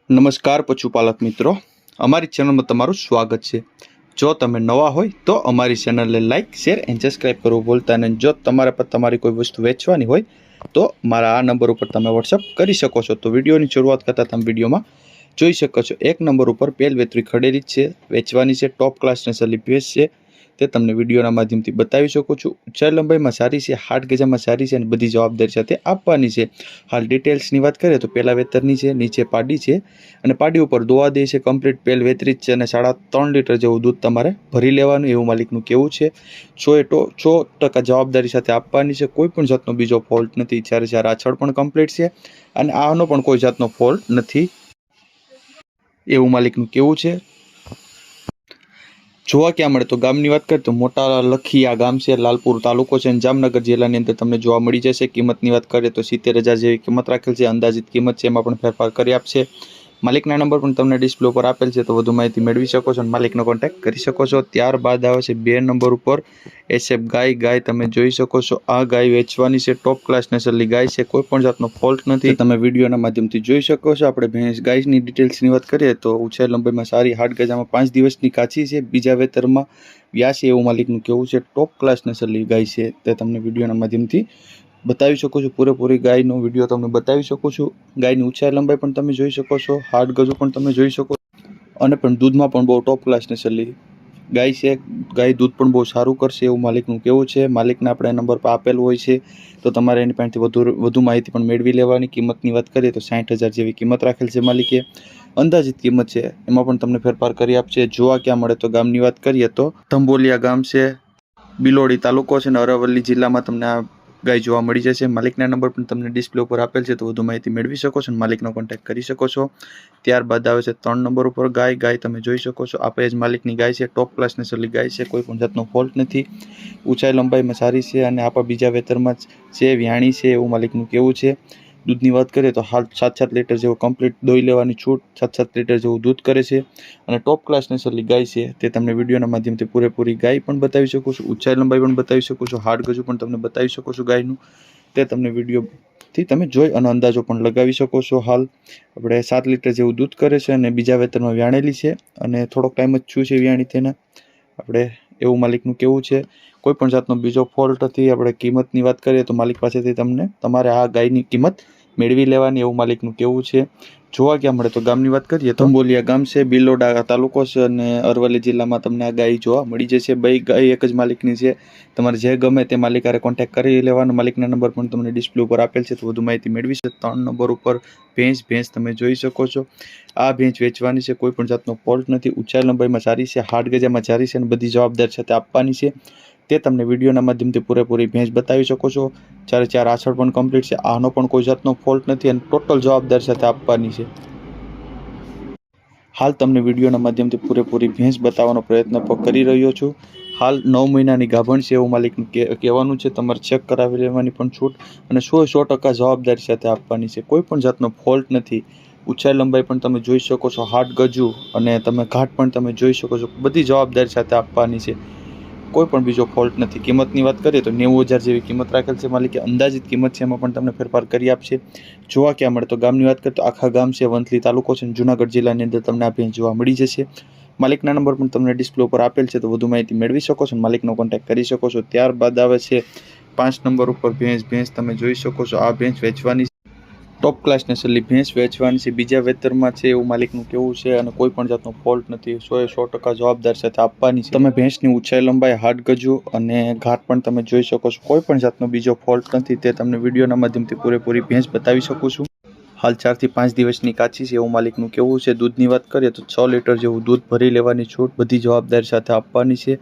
નમસ્કાર પશુપાલક મિત્રો, અમારી ચેનલમાં તમારું સ્વાગત છે। જો તમે નવા હોય તો અમારી ચેનલને લાઇક, શેર એન્ડ સબસ્ક્રાઇબ કરવું ભૂલતા નહીં। જો તમારા પર તમારી કોઈ વસ્તુ વેચવાની હોય તો મારા આ નંબર ઉપર તમે વોટ્સઅપ કરી શકો છો। તો વિડીયોની શરૂઆત કરતાં તમે વિડીયોમાં જોઈ શકો છો, એક નંબર ઉપર પેલ વેતરી ખડેલી છે, વેચવાની છે। ટોપ ક્લાસ નસલની ભેંસ છે, તે તમને વિડીયોના માધ્યમથી બતાવી શકું છું। ઊંચાઈ લંબાઈમાં સારી છે, હાટ ગજામાં સારી છે અને બધી જવાબદારી સાથે આપવાની છે। હાલ ડિટેલ્સની વાત કરીએ તો પહેલા વેતરની છે, નીચે પાડી છે અને પાડી ઉપર દોવા દે છે, કમ્પ્લીટ પેલ વેતરી જ છે અને 3.5 લીટર જેવું દૂધ તમારે ભરી લેવાનું એવું માલિકનું કહેવું છે। 100% જવાબદારી સાથે આપવાની છે, કોઈ પણ જાતનો બીજો ફોલ્ટ નથી। 4 આછળ પણ કમ્પ્લીટ છે અને આનો પણ કોઈ જાતનો ફોલ્ટ નથી એવું માલિકનું કહેવું છે। જોવા ક્યાં મળે તો ગામની વાત કરીએ તો મોટા લખીયા ગામ છે, લાલપુર તાલુકો છે અને જામનગર જિલ્લાની અંદર તમને જોવા મળી જશે। કિંમતની વાત કરીએ તો 70,000 જેવી કિંમત રાખેલ છે, અંદાજિત કિંમત છે, એમાં પણ ફેરફાર કરી આપશે। માલિકના નંબર પણ તમને ડિસ્પ્લે ઉપર આપેલ છે, તો વધુ માહિતી મેળવી શકો છો અને માલિકનો કોન્ટેક્ટ કરી શકો છો। ત્યારબાદ આવે છે 2 નંબર ઉપર એસએફ ગાય તમે જોઈ શકો છો। આ ગાય વેચવાની છે, ટોપ ક્લાસ નસલની ગાય છે, કોઈ પણ જાતનો ફોલ્ટ નથી, તમે વિડીયોના માધ્યમથી જોઈ શકો છો। આપણે ભેંસ ગાયની ડિટેલ્સની વાત કરીએ તો ઊંચાઈ લંબાઈમાં સારી, હાટ ગજામાં 5 દિવસની કાચી છે, બીજા વેતરમાં વ્યાસ એવું માલિકનું કહેવું છે। ટોપ ક્લાસ નસલની ગાય છે, તે તમને વિડીયોના માધ્યમથી બતાવી શકો છો। પૂરેપૂરી ગાયનો વિડીયો તમને બતાવી શકું છું। ગાયની ઊંચાઈ લંબાઈ પણ તમે જોઈ શકો છો, હાટ ગજુ પણ તમે જોઈ શકો અને પણ દૂધમાં પણ બહુ ટોપ ક્લાસ નસલની ગાય છે। ગાય દૂધ પણ બહુ સારું કરશે એવું માલિકનું કહેવું છે। માલિકને આપણે નંબર પર આપેલું હોય છે, તો તમારે એની પાસેથી વધુ માહિતી પણ મેળવી લેવાની। કિંમતની વાત કરીએ તો 60,000 જેવી કિંમત રાખેલ છે માલિકે, અંદાજિત કિંમત છે, એમાં પણ તમને ફેરફાર કરી આપશે। જોવા ક્યાં મળે તો ગામની વાત કરીએ તો ધંબોલિયા ગામ છે, બિલોડી તાલુકો છે અને અરવલ્લી જિલ્લામાં તમને આ ગાય જોવા મળી જશે। માલિકના નંબર પણ તમને ડિસ્પ્લે ઉપર આપેલ છે, તો વધુ માહિતી મેળવી શકો છો અને માલિકનો કોન્ટેક્ટ કરી શકો છો। ત્યારબાદ આવે છે 3 નંબર ઉપર ગાય તમે જોઈ શકો છો। આ પેજ માલિકની ગાય છે, ટોપ ક્લાસ નસલની ગાય છે, કોઈ પણ જાતનો ફોલ્ટ નથી, ઊંચાઈ લંબાઈમાં સારી છે અને આપણા બીજા વેતરમાં છે, વ્યાણી છે એવું માલિકનું કહેવું છે। દૂધની વાત કરીએ તો હાલ 7 લીટર જેવું કમ્પ્લીટ દોઈ લેવાની છૂટ, 7 લીટર જેવું દૂધ કરે છે અને ટોપ ક્લાસ નસલની ગાય છે, તે તમને વિડીયોના માધ્યમથી પૂરેપૂરી ગાય પણ બતાવી શકું છું, ઊંચાઈ લંબાઈ પણ બતાવી શકું છું, હાડ ગજુ પણ તમને બતાવી શકું છું ગાયનું, તે તમને વિડીયોથી તમે જોઈ અને અંદાજો પણ લગાવી શકો છો। હાલ આપણે 7 લીટર જેવું દૂધ કરે છે અને બીજા વેતરમાં વ્યાણેલી છે અને થોડોક ટાઈમ જ થયું છે વ્યાણી તેના, આપણે એવું માલિકનું કહેવું છે। કોઈ પણ જાતનો બીજો ફોલ્ટ નથી। આપણે કિંમતની વાત કરીએ તો માલિક પાસેથી તમારે આ ગાયની કિંમત મેળવી લેવાની એવું માલિકનું કહેવું છે। જોવા ક્યાં મળે તો ગામની વાત કરીએ તો ધંબોલિયા ગામ છે, બિલોડા તાલુકો છે અને અરવલ્લી જિલ્લામાં તમને આ ગાય જોવા મળી જશે। બે ગાય એક જ માલિકની છે, તમારે જે ગમે તે માલિક હારે કોન્ટેક્ટ કરી લેવાનો। માલિકના નંબર પણ તમને ડિસ્પ્લે ઉપર આપેલ છે, તો વધુ માહિતી મેળવી છે। 3 નંબર ઉપર ભેંસ તમે જોઈ શકો છો। આ ભેંસ વેચવાની છે, કોઈ પણ જાતનો ફોલ્ટ નથી, ઊંચાઈ લંબાઈમાં સારી છે, હાટ ગજામાં સારી છે અને બધી જવાબદારી સાથે આપવાની છે, તે તમને વિડીયોના માધ્યમથી પૂરેપૂરી ભેંસ બતાવી શકો છો। 4 આછળ પણ કમ્પ્લીટ છે, આનો પણ કોઈ જાતનો ફોલ્ટ નથી અને ટોટલ જવાબદારી સાથે આપવાની છે। હાલ તમને વિડીયોના માધ્યમથી પૂરેપૂરી ભેંસ બતાવવાનો પ્રયત્ન કરી રહ્યો છું। હાલ 9 મહિનાની ગાભણ છે એવું માલિકનું કહેવાનું છે, તમારે ચેક કરાવી લેવાની પણ છૂટ અને 100% જવાબદારી સાથે આપવાની છે, કોઈ પણ જાતનો ફોલ્ટ નથી। ઊંચાઈ લંબાઈ પણ તમે જોઈ શકો છો, હાટ ગજુ અને તમે ઘાટ પણ તમે જોઈ શકો છો, બધી જવાબદારી સાથે આપવાની છે, કોઈ પણ બીજો ફોલ્ટ નથી। કિંમતની વાત કરીએ તો 90,000 જેવી કિંમત રાખેલ છે માલિકે, અંદાજિત કિંમત છે, એમાં પણ તમને ફેરફાર કરી આપશે। જોવા ક્યાં મળે તો ગામની વાત કરીએ તો આખા ગામ છે, વંથલી તાલુકો છે, જુનાગઢ જિલ્લાની અંદર તમને આ ભેંસ જોવા મળી જશે। માલિકના નંબર પણ તમને ડિસ્પ્લે ઉપર આપેલ છે, તો વધુ માહિતી મેળવી શકો છો, માલિકનો કોન્ટેક્ટ કરી શકો છો। ત્યારબાદ આવે છે 5 નંબર ઉપર ભેંસ તમે જોઈ શકો છો। આ ભેંસ વેચવાની ટોપ ક્લાસ નસલની ભેંસ વેચવાની છે, બીજા વેતરમાં છે એવું માલિકનું કહેવું છે અને કોઈ પણ જાતનો ફોલ્ટ નથી, 100% જવાબદારી સાથે આપવાની છે। તમે ભેંસની ઊંચાઈ લંબાઈ, હાટ ગજુ અને ઘાટ પણ તમે જોઈ શકો છો, કોઈ પણ જાતનો બીજો ફોલ્ટ નથી, તે તમને વિડીયોના માધ્યમથી પૂરેપૂરી ભેંસ બતાવી શકું છું। હાલ 4 થી 5 દિવસની કાચી છે એવું માલિકનું કહેવું છે। દૂધની વાત કરીએ તો 6 લીટર જેવું દૂધ ભરી લેવાની છૂટ, બધી જવાબદારી સાથે આપવાની છે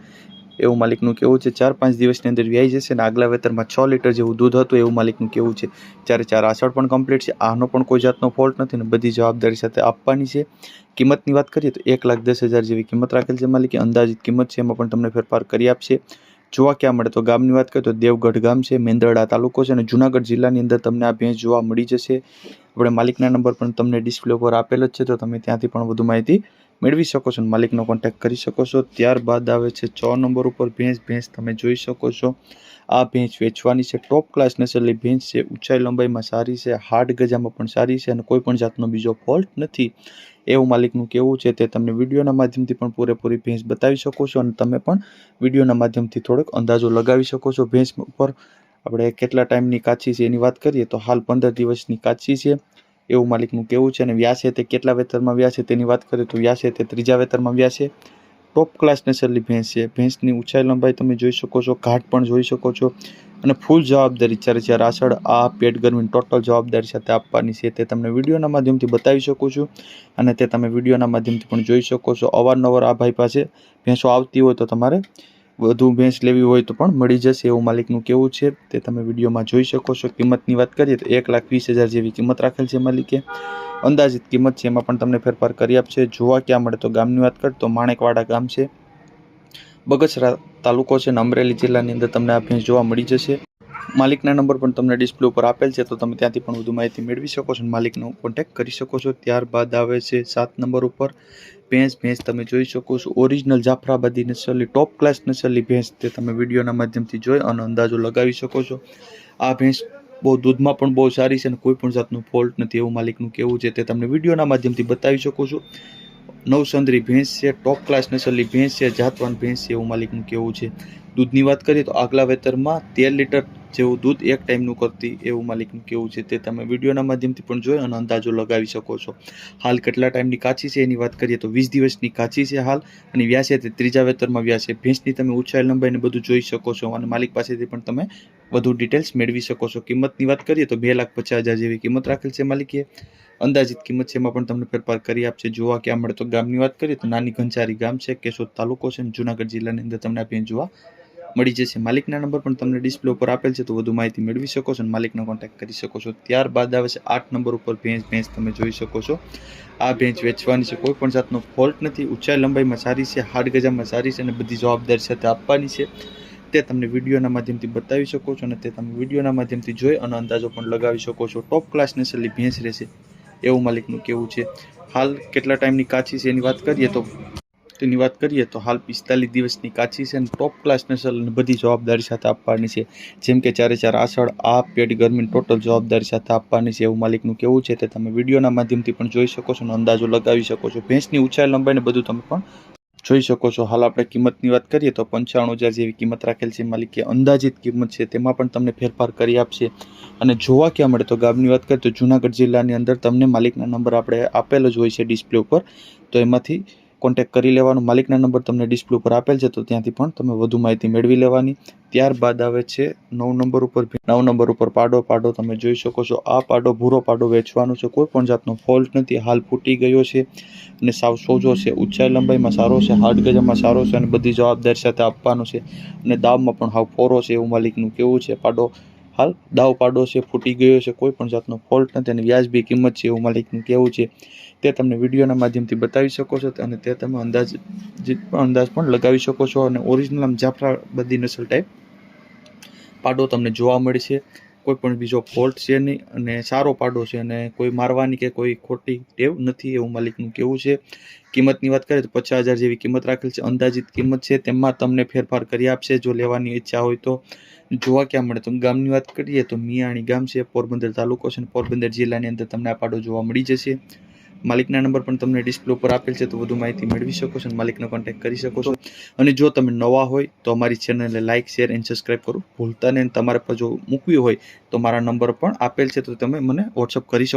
એવું માલિકનું કહેવું છે। 4-5 દિવસની અંદર વ્યાઈ જશે અને આગલા વેતરમાં 6 લીટર જેવું દૂધ હતું એવું માલિકનું કહેવું છે। 4 આછળ પણ કમ્પ્લીટ છે, આનો પણ કોઈ જાતનો ફોલ્ટ નથી ને બધી જવાબદારી સાથે આપવાની છે। કિંમતની વાત કરીએ તો 1,10,000 જેવી કિંમત રાખેલ છે માલિકે, અંદાજિત કિંમત છે, એમાં પણ તમને ફેરફાર કરી આપશે। જોવા ક્યાં મળે તો ગામની વાત કરીએ તો દેવગઢ ગામ છે, મેંદરડા તાલુકો છે અને જુનાગઢ જિલ્લાની અંદર તમને આ ભેંસ જોવા મળી જશે। આપણે માલિકના નંબર પણ તમને ડિસ્પ્લે ઉપર આપેલ જ છે, તો તમે ત્યાંથી પણ વધુ માહિતી મેળવી શકો છો અને માલિકનો કોન્ટેક્ટ કરી શકો છો। ત્યારબાદ આવે છે 6 નંબર ઉપર ભેંસ તમે જોઈ શકો છો। આ ભેંસ વેચવાની છે। ટોપ ક્લાસ નસલની ભેંસ છે, ઊંચાઈ લંબાઈમાં સારી છે, હાડ ગજામાં પણ સારી છે અને કોઈ પણ જાતનો બીજો ફોલ્ટ નથી એવું માલિકનું કહેવું છે। તે તમને વિડીયોના માધ્યમથી પણ પૂરેપૂરી ભેંસ બતાવી શકો છો અને તમે પણ વિડીયોના માધ્યમથી થોડોક અંદાજો લગાવી શકો છો। ભેંસ ઉપર આપણે કેટલા ટાઈમની કાચી છે એની વાત કરીએ તો હાલ 15 દિવસની કાચી છે એવું માલિકનું કહેવું છે અને વ્યાસ છે તે કેટલા વેતરમાં વ્યાસ છે તેની વાત કરીએ તો વ્યાસ છે તે 3જા વેતરમાં વ્યાસ છે। ટોપ ક્લાસ નસલની ભેંસ છે। ભેંસની ઊંચાઈ લંબાઈ તમે જોઈ શકો છો, ઘાટ પણ જોઈ શકો છો અને ફૂલ જવાબદારી 4 આસળ આ પેટ ગરમીની ટોટલ જવાબદારી સાથે આપવાની છે તે તમને વિડીયોના માધ્યમથી બતાવી શકું છું અને તે તમે વિડીયોના માધ્યમથી પણ જોઈ શકો છો। અવારનવાર આ ભાઈ પાસે ભેંસો આવતી હોય તો તમારે વધુ ભેંસ લેવી હોય તો પણ મળી જશે એવું માલિકનું કહેવું છે તે તમે વિડીયોમાં જોઈ શકો છો। કિંમતની વાત કરીએ તો 1,20,000 જેવી કિંમત રાખેલ છે માલિકે। અંદાજિત કિંમત છે એમાં પણ તમને ફેરફાર કરી આપશે। જોવા ક્યાં મળે તો ગામની વાત કરીએ તો માણેકવાડા ગામ છે, બગસરા તાલુકો છે અને અમરેલી જિલ્લાની અંદર તમને આ ભેંસ જોવા મળી જશે। માલિકના નંબર પણ તમને ડિસ્પ્લે ઉપર આપેલ છે તો તમે ત્યાંથી પણ વધુ માહિતી મેળવી શકો છો અને માલિકનો કોન્ટેક્ટ કરી શકો છો। ત્યારબાદ આવે છે 7 નંબર ઉપર ભેંસ તમે જોઈ શકો છો ઓરિજિનલ જાફરાબાદી નસલની ટોપ ક્લાસ નસલની ભેંસ તે તમે વિડીયોના માધ્યમથી જોઈ અને અંદાજો લગાવી શકો છો। આ ભેંસ બહુ દૂધમાં પણ બહુ સારી છે અને કોઈ પણ જાતનું ફોલ્ટ નથી એવું માલિકનું કહેવું છે તે તમને વિડીયોના માધ્યમથી બતાવી શકો છો। નવસંદરી ભેંસ છે, ટોપ ક્લાસ નસલની ભેંસ છે, જાતવાન ભેંસ છે એવું માલિકનું કહેવું છે। દૂધની વાત કરીએ તો આગલા વેતરમાં 13 લીટર જેવું દૂધ એક ટાઈમનું કરતી એવું માલિકનું કહેવું છે તે તમે વિડીયોના માધ્યમથી પણ જોઈ અને અંદાજો લગાવી શકો છો। હાલ કેટલા ટાઈમની કાચી છે એની વાત કરીએ તો 20 દિવસની કાચી છે હાલ અને વ્યાસ છે તે 3જા વેતરમાં વ્યાસ છે। ભેંસની તમે ઊંચાઈ લંબાઈને બધું જોઈ શકો છો અને માલિક પાસેથી પણ તમે વધુ ડિટેલ્સ મેળવી શકો છો। કિંમતની વાત કરીએ તો 2,50,000 જેવી કિંમત રાખેલ છે માલિકે। અંદાજિત કિંમત છે એમાં પણ તમને ફેરફાર કરી આપશે। જોવા ક્યાં મળે તો ગામની વાત કરીએ તો નાની ઘંચારી ગામ છે, કેશોદ તાલુકો છે અને જુનાગઢ જિલ્લાની અંદર તમને આ ભેંસ જોવા મળી જશે। માલિકના નંબર પણ તમને ડિસ્પ્લે ઉપર આપેલ છે તો વધુ માહિતી મેળવી શકો છો અને માલિકનો કોન્ટેક્ટ કરી શકો છો। ત્યારબાદ આવે છે 8 નંબર ઉપર ભેંસ તમે જોઈ શકો છો। આ ભેંસ વેચવાની છે, કોઈ પણ જાતનો ફોલ્ટ નથી, ઊંચાઈ લંબાઈમાં સારી છે, હાડ ગજામાં સારી છે અને બધી જવાબદારી સાથે આપવાની છે તે તમને વિડીયોના માધ્યમથી બતાવી શકો છો અને તે તમે વિડીયોના માધ્યમથી જોઈ અને અંદાજો પણ લગાવી શકો છો। ટોપ ક્લાસ નસલની ભેંસ રહેશે એવું માલિકનું કહેવું છે। હાલ કેટલા ટાઈમની કાચી છે એની વાત કરીએ તો હાલ 45 દિવસની કાચી છે અને ટોપ ક્લાસ નસલ અને બધી જવાબદારી સાથે આપવાની છે। જેમ કે 4 આસળ આ પેટ ગરમીની ટોટલ જવાબદારી સાથે આપવાની છે એવું માલિકનું કહેવું છે તે તમે વિડીયોના માધ્યમથી પણ જોઈ શકો છો અને અંદાજો લગાવી શકો છો। ભેંસની ઊંચાઈ લંબાઈને બધું તમે પણ જોઈ શકો છો। હાલ આપણે કિંમતની વાત કરીએ તો 95,000 જેવી કિંમત રાખેલ છે માલિકે। અંદાજિત કિંમત છે તેમાં પણ તમને ફેરફાર કરી આપશે અને જોવા ક્યાં મળે તો ગામની વાત કરીએ તો જુનાગઢ જિલ્લાની અંદર તમને માલિકના નંબર આપણે આપેલો જ હોય છે ડિસ્પ્લે ઉપર તો એમાંથી કોન્ટેક્ટ કરી લેવાનો। માલિકના નંબર તમને ડિસ્પ્લે ઉપર આપેલ છે તો ત્યાંથી પણ તમે વધુ માહિતી મેળવી લેવાની। ત્યારબાદ આવે છે 9 નંબર ઉપર પાડો તમે જોઈ શકો છો। આ ભૂરો પાડો વેચવાનો છે, કોઈ પણ જાતનો ફોલ્ટ નથી, હાલ ફૂટી ગયો છે અને સાવ સોજો છે, ઊંચાઈ લંબાઈમાં સારો છે, હાડ ગજામાં સારો છે અને બધી જવાબદારી સાથે આપવાનો છે અને દાવમાં પણ હાવ ફોરો છે એવું માલિકનું કહેવું છે। પાડો હાલ દાવ પાડો છે, ફૂટી ગયો છે, કોઈ પણ જાતનો ફોલ્ટ નથી અને વ્યાજબી કિંમત છે એવું માલિકનું કહેવું છે તે તમને વિડીયોના માધ્યમથી બતાવી શકો છો અને તે તમે અંદાજ પણ લગાવી શકો છો અને ઓરિજિનલ જાફરાબાદી નસલ ટાઈપ પાડો તમને જોવા મળશે। કોઈ પણ બીજો ફોલ્ટ છે નહીં અને સારો પાડો છે અને કોઈ મારવાની કે કોઈ ખોટી ટેવ નથી એવું માલિકનું કહેવું છે। કિંમતની વાત કરીએ તો 50,000 જેવી કિંમત રાખેલ છે। અંદાજિત કિંમત છે તેમાં તમને ફેરફાર કરી આપશે જો લેવાની ઈચ્છા હોય તો। જોવા ક્યાં મળે તો ગામની વાત કરીએ તો મિયાણી ગામ છે, પોરબંદર તાલુકો છે અને પોરબંદર જિલ્લાની અંદર તમને આ પાડો જોવા મળી જશે। માલિકના નંબર પણ તમને ડિસ્પ્લે ઉપર આપેલ છે તો વધુ માહિતી મેળવી શકો છો અને માલિકનો કોન્ટેક્ટ કરી શકો છો। અને જો તમે નવા હોય તો અમારી ચેનલને લાઇક, શેર એન્ડ સબસ્ક્રાઈબ કરવું ભૂલતા નહીં। તમારે પર જો મૂકવી હોય તો મારા નંબર પણ આપેલ છે તો તમે મને વોટ્સઅપ કરી શકો।